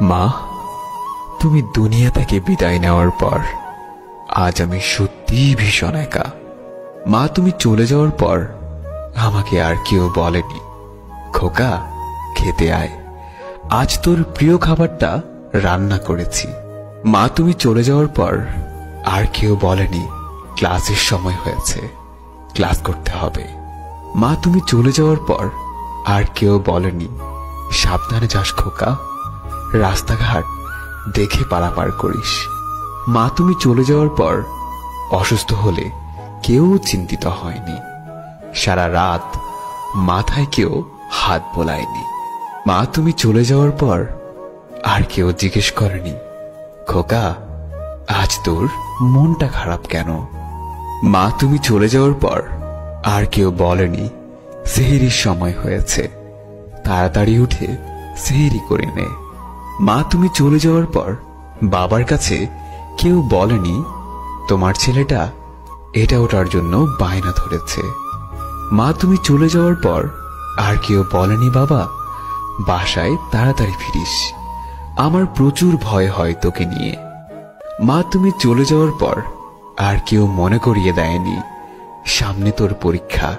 মা, তুমি দুনিয়া থেকে বিদায় নেওয়ার পর আজ আমি সত্যিই ভীষণ একা। মা, তুমি চলে যাওয়ার পর আমাকে আর কেউ বলেনি, খোকা খেতে আয়, আজ তোর প্রিয় খাবারটা রান্না করেছি। মা, তুমি চলে যাওয়ার পর আর কেউ বলেনি, ক্লাসের সময় হয়েছে, ক্লাস করতে হবে। মা, তুমি চলে যাওয়ার পর আর কেউ বলেনি, সাবধানে যাস খোকা, রাস্তাঘাট দেখে পারাপার করিস। মা, তুমি চলে যাওয়ার পর অসুস্থ হলে কেউ চিন্তিত হয়নি, সারা রাত মাথায় কেউ হাত বোলায়নি। মা, তুমি চলে যাওয়ার পর আর কেউ জিজ্ঞেস করেনি, খোকা আজ তোর মনটা খারাপ কেন? মা, তুমি চলে যাওয়ার পর আর কেউ বলেনি, সেহরির সময় হয়েছে, তাড়াতাড়ি উঠে সেহরি করে নে। মা, তুমি চলে যাওয়ার পর বাবার কাছে কেউ বলেনি, তোমার ছেলেটা এটা ওটার জন্য বায়না ধরেছে। মা, তুমি চলে যাওয়ার পর আর কেউ বলেনি, বাবা বাসায় তাড়াতাড়ি ফিরিস, আমার প্রচুর ভয় হয় তোকে নিয়ে। মা, তুমি চলে যাওয়ার পর আর কেউ মনে করিয়ে দেয়নি, সামনে তোর পরীক্ষা,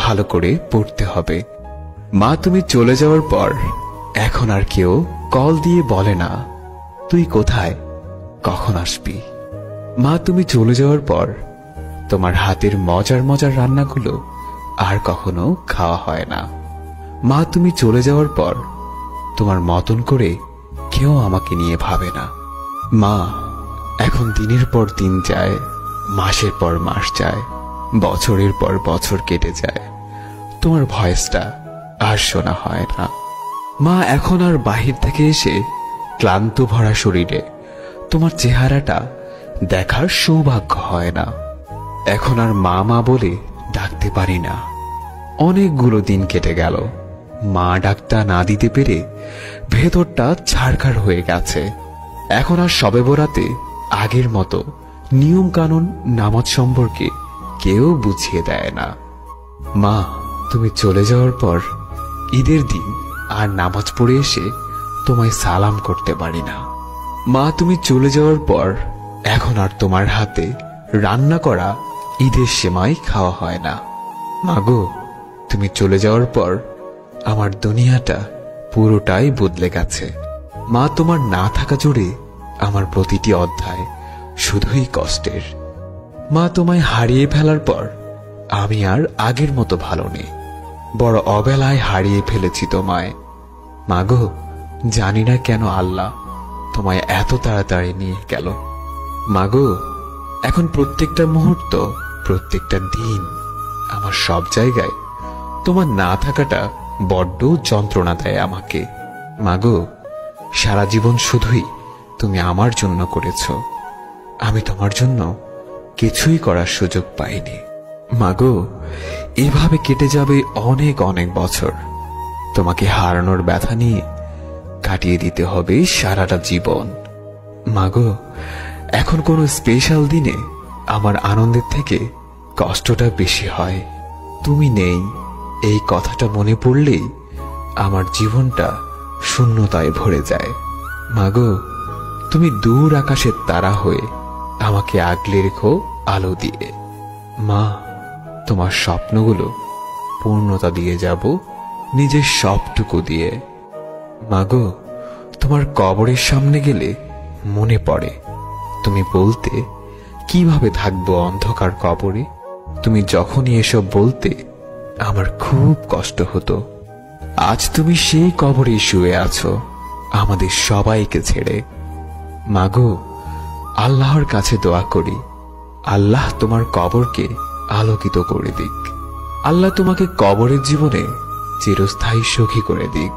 ভালো করে পড়তে হবে। মা, তুমি চলে যাওয়ার পর এখন আর কেউ কল দিয়ে বলে না, তুই কোথায়, কখন আসবি। মা, তুমি চলে যাওয়ার পর তোমার হাতের মজার মজার রান্নাগুলো আর কখনো খাওয়া হয় না। মা, তুমি চলে যাওয়ার পর তোমার মতন করে কেউ আমাকে নিয়ে ভাবে না। মা, এখন দিনের পর দিন যায়, মাসের পর মাস যায়, বছরের পর বছর কেটে যায়, তোমার ভয়েসটা আর শোনা হয় না। মা, এখন আর বাহির থেকে এসে ক্লান্ত ভরা শরীরে তোমার চেহারাটা দেখার সৌভাগ্য হয় না। এখন আর মা মা বলে ডাকতে পারি না। অনেকগুলো দিন কেটে গেল, মা ডাকটা না দিতে পেরে ভেতরটা ছাড়খাড় হয়ে গেছে। এখন আর শবে বরাতে আগের মতো নিয়ম কানুন নামাজ সম্পর্কে কেউ বুঝিয়ে দেয় না। মা, তুমি চলে যাওয়ার পর ঈদের দিন আর নামাজ পড়ে এসে তোমায় সালাম করতে পারি না। মা, তুমি চলে যাওয়ার পর এখন আর তোমার হাতে রান্না করা ঈদের সেমাই খাওয়া হয় না। মাগো, তুমি চলে যাওয়ার পর আমার দুনিয়াটা পুরোটাই বদলে গেছে। মা, তোমার না থাকা জুড়ে আমার প্রতিটি অধ্যায় শুধুই কষ্টের। মা, তোমায় হারিয়ে ফেলার পর আমি আর আগের মতো ভালো নেই, বড় অবেলায় হারিয়ে ফেলেছি তোমায়। মাগো, জানি না কেন আল্লাহ তোমায় এত তাড়াতাড়ি নিয়ে গেল। মাগো, এখন প্রত্যেকটা মুহূর্ত, প্রত্যেকটা দিন, আমার সব জায়গায় তোমার না থাকাটা বড্ড যন্ত্রণা দেয় আমাকে। মাগো, সারা জীবন শুধুই তুমি আমার জন্য করেছ, আমি তোমার জন্য কিছুই করার সুযোগ পাইনি। মাগো, এভাবে কেটে যাবে অনেক অনেক বছর, তোমাকে হারানোর ব্যথা নিয়ে কাটিয়ে দিতে হবে সারাটা জীবন। মাগো, এখন কোনো স্পেশাল দিনে আমার আনন্দের থেকে কষ্টটা বেশি হয়। তুমি নেই এই কথাটা মনে পড়লেই আমার জীবনটা শূন্যতায় ভরে যায়। মাগো, তুমি দূর আকাশের তারা হয়ে আমাকে আগলে রেখো আলো দিয়ে। মা, তোমার স্বপ্নগুলো পূর্ণতা দিয়ে যাব নিজের সবটুকু দিয়ে। মাগো, তোমার কবরের সামনে গেলে মনে পড়ে তুমি বলতে, কিভাবে থাকবো অন্ধকার কবরে। তুমি যখনই এসব বলতে আমার খুব কষ্ট হতো। আজ তুমি সেই কবরে শুয়ে আছো আমাদের সবাইকে ছেড়ে। মাগো, আল্লাহর কাছে দোয়া করি, আল্লাহ তোমার কবরকে আলোকিত করে দিক, আল্লাহ তোমাকে কবরের জীবনে চিরস্থায়ী সুখী করে দিক।